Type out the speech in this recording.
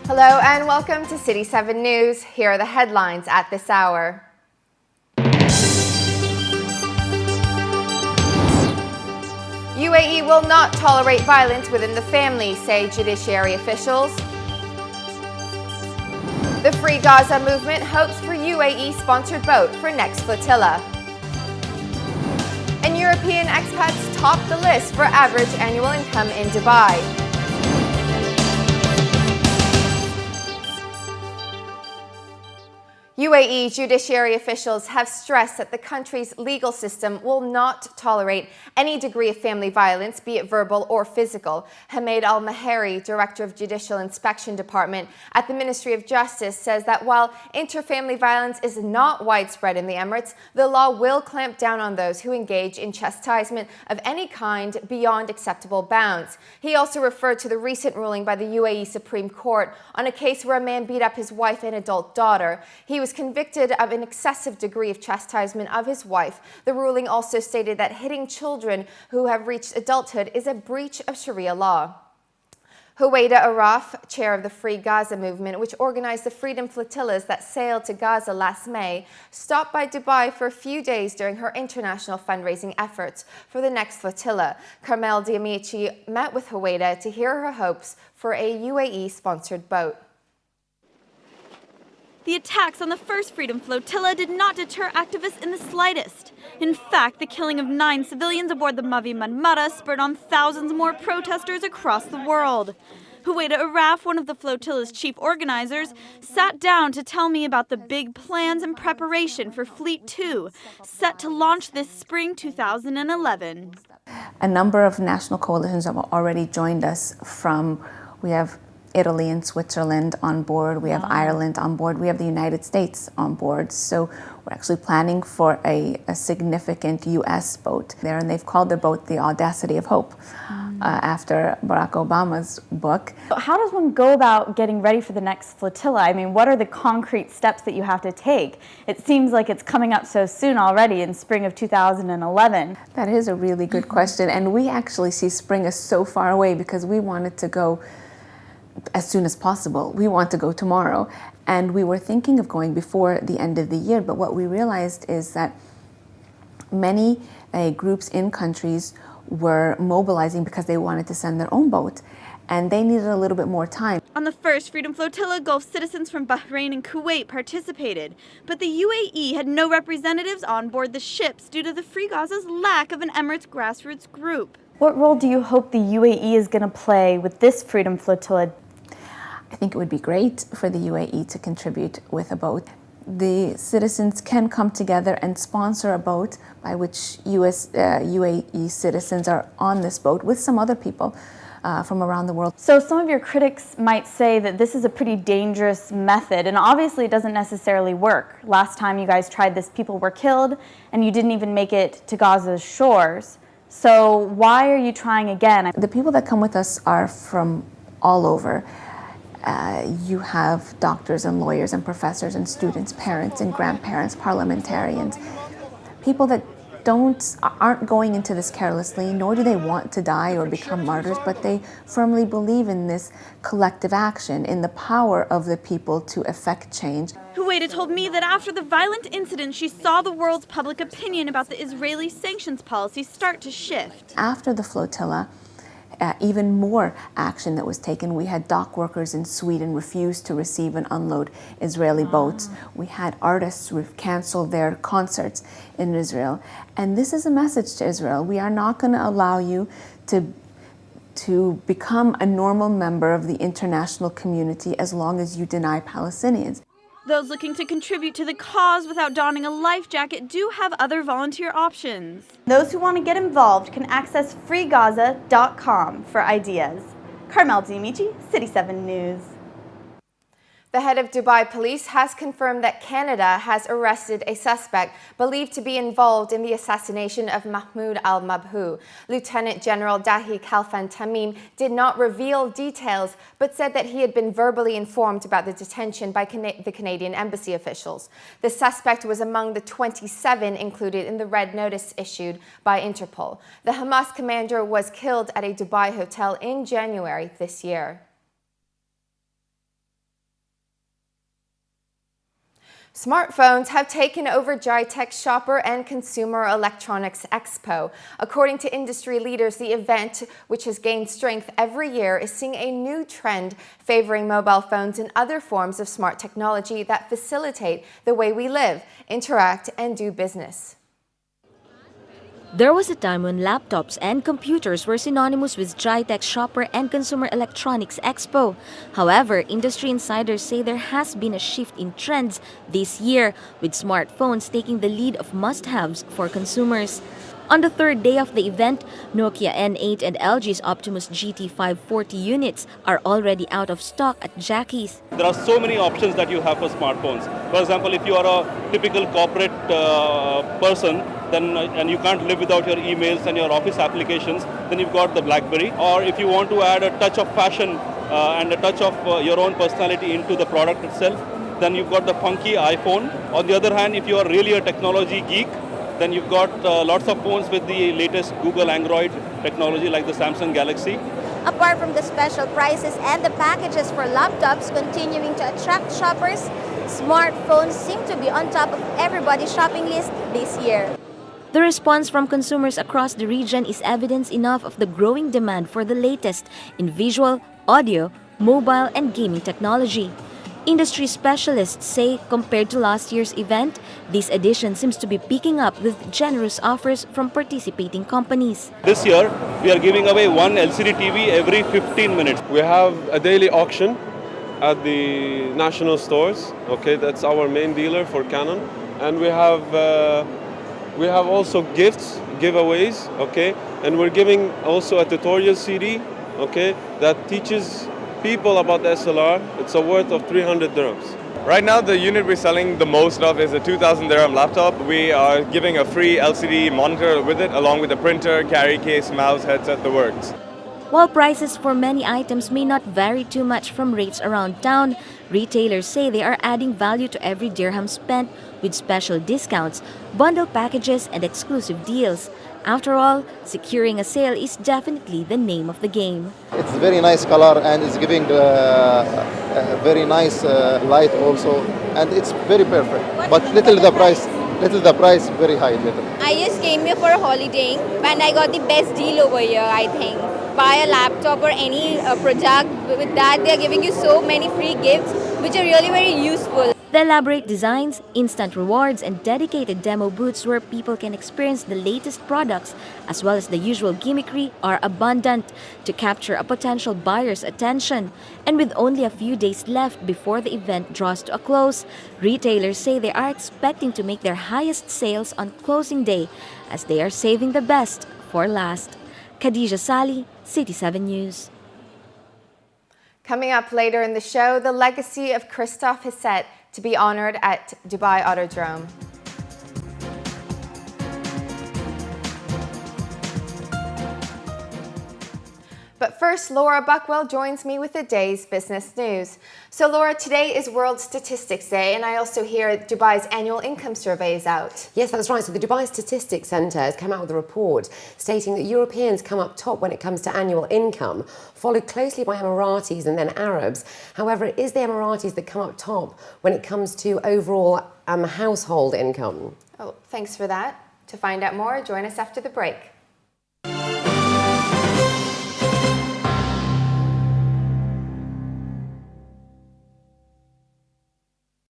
Hello and welcome to City 7 News. Here are the headlines at this hour. UAE will not tolerate violence within the family, say judiciary officials. The Free Gaza movement hopes for UAE-sponsored boat for next flotilla. And European expats top the list for average annual income in Dubai. UAE judiciary officials have stressed that the country's legal system will not tolerate any degree of family violence, be it verbal or physical. Hamid Al-Mahari, Director of Judicial Inspection Department at the Ministry of Justice, says that while interfamily violence is not widespread in the Emirates, the law will clamp down on those who engage in chastisement of any kind beyond acceptable bounds. He also referred to the recent ruling by the UAE Supreme Court on a case where a man beat up his wife and adult daughter. He was convicted of an excessive degree of chastisement of his wife. The ruling also stated that hitting children who have reached adulthood is a breach of Sharia law. Huwaida Arraf, chair of the Free Gaza movement, which organized the freedom flotillas that sailed to Gaza last May, stopped by Dubai for a few days during her international fundraising efforts for the next flotilla. Carmel de Amici met with Huwaida to hear her hopes for a UAE-sponsored boat. The attacks on the first Freedom Flotilla did not deter activists in the slightest. In fact, the killing of 9 civilians aboard the Mavi Marmara spurred on thousands more protesters across the world. Huwaida Arraf, one of the flotilla's chief organizers, sat down to tell me about the big plans and preparation for Fleet 2, set to launch this spring 2011. A number of national coalitions have already joined us we have Italy and Switzerland on board, we have Ireland on board, we have the United States on board. So we're actually planning for a significant US boat there, and they've called their boat the Audacity of Hope after Barack Obama's book. How does one go about getting ready for the next flotilla? I mean, what are the concrete steps that you have to take? It seems like it's coming up so soon already in spring of 2011. That is a really good question, and we actually see spring as so far away because we wanted to go as soon as possible. We want to go tomorrow. And we were thinking of going before the end of the year, but what we realized is that many groups in countries were mobilizing because they wanted to send their own boat, and they needed a little bit more time. On the first Freedom Flotilla, Gulf citizens from Bahrain and Kuwait participated, but the UAE had no representatives on board the ships due to the Free Gaza's lack of an Emirates grassroots group. What role do you hope the UAE is going to play with this Freedom Flotilla? I think it would be great for the UAE to contribute with a boat. The citizens can come together and sponsor a boat by which UAE citizens are on this boat with some other people from around the world. So some of your critics might say that this is a pretty dangerous method, and obviously it doesn't necessarily work. Last time you guys tried this, people were killed, and you didn't even make it to Gaza's shores. So why are you trying again? The people that come with us are from all over. You have doctors and lawyers and professors and students, parents and grandparents, parliamentarians, people that aren't going into this carelessly, nor do they want to die or become martyrs, but they firmly believe in this collective action, in the power of the people to effect change. Huwaida told me that after the violent incident, she saw the world's public opinion about the Israeli sanctions policy start to shift. After the flotilla, even more action that was taken. We had dock workers in Sweden refuse to receive and unload Israeli boats. We had artists cancel their concerts in Israel. And this is a message to Israel. We are not going to allow you to become a normal member of the international community as long as you deny Palestinians. Those looking to contribute to the cause without donning a life jacket do have other volunteer options. Those who want to get involved can access freegaza.com for ideas. Carmel de Amici, City 7 News. The head of Dubai police has confirmed that Canada has arrested a suspect believed to be involved in the assassination of Mahmoud al-Mabhouh. Lieutenant General Dahi Khalfan Tamim did not reveal details, but said that he had been verbally informed about the detention by the Canadian embassy officials. The suspect was among the 27 included in the red notice issued by Interpol. The Hamas commander was killed at a Dubai hotel in January this year. Smartphones have taken over Jitech Shopper and Consumer Electronics Expo. According to industry leaders, the event, which has gained strength every year, is seeing a new trend favoring mobile phones and other forms of smart technology that facilitate the way we live, interact, and do business. There was a time when laptops and computers were synonymous with Jitech Shopper and Consumer Electronics Expo. However, industry insiders say there has been a shift in trends this year, with smartphones taking the lead of must-haves for consumers. On the third day of the event, Nokia N8 and LG's Optimus GT 540 units are already out of stock at Jackie's. There are so many options that you have for smartphones. For example, if you are a typical corporate person, and you can't live without your emails and your office applications, then you've got the BlackBerry. Or if you want to add a touch of fashion and a touch of your own personality into the product itself, then you've got the funky iPhone. On the other hand, if you are really a technology geek, then you've got lots of phones with the latest Google Android technology like the Samsung Galaxy. Apart from the special prices and the packages for laptops continuing to attract shoppers, smartphones seem to be on top of everybody's shopping list this year. The response from consumers across the region is evidence enough of the growing demand for the latest in visual, audio, mobile, and gaming technology. Industry specialists say compared to last year's event, this edition seems to be picking up with generous offers from participating companies. This year, we are giving away one LCD TV every 15 minutes. We have a daily auction at the national stores. Okay, that's our main dealer for Canon. And we have also gifts, giveaways, okay? And we're giving also a tutorial CD, okay, that teaches people about the SLR. It's a worth of 300 dirhams. Right now, the unit we're selling the most of is a 2,000 dirham laptop. We are giving a free LCD monitor with it, along with a printer, carry case, mouse, headset, the works. While prices for many items may not vary too much from rates around town, retailers say they are adding value to every dirham spent with special discounts, bundle packages, and exclusive deals. After all, securing a sale is definitely the name of the game. It's a very nice color and it's giving a very nice light also, and it's very perfect. But little the price, very high. Little. I just came here for a holiday and I got the best deal over here, I think. Buy a laptop or any product, with that they're giving you so many free gifts which are really very useful. The elaborate designs, instant rewards, and dedicated demo booths where people can experience the latest products, as well as the usual gimmickry, are abundant to capture a potential buyer's attention. And with only a few days left before the event draws to a close, retailers say they are expecting to make their highest sales on closing day, as they are saving the best for last. Khadijah, Sali, City 7 News. Coming up later in the show, the legacy of Christophe Hisset to be honored at Dubai Autodrome. But first, Laura Buckwell joins me with the day's business news. So Laura, today is World Statistics Day, and I also hear Dubai's annual income survey is out. Yes, that's right. So the Dubai Statistics Centre has come out with a report stating that Europeans come up top when it comes to annual income, followed closely by Emiratis and then Arabs. However, it is the Emiratis that come up top when it comes to overall household income. Oh, thanks for that. To find out more, join us after the break.